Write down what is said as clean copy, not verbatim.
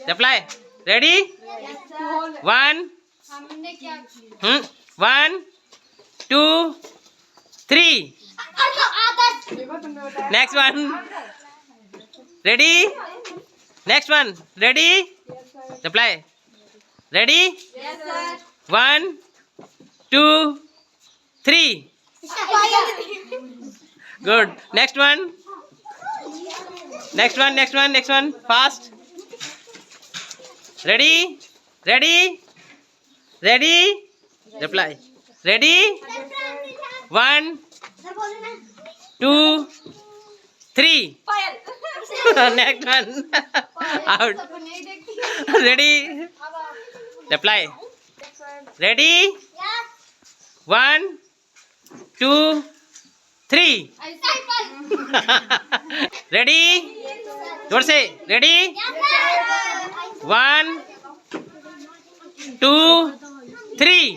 reply ready 1 1 2 3 next one ready next one ready reply ready 1 2 3 good next one fast ready ready ready reply ready 1 2 3 next one out ready reply ready 1 2 3 ready जोर से ready 1 2 3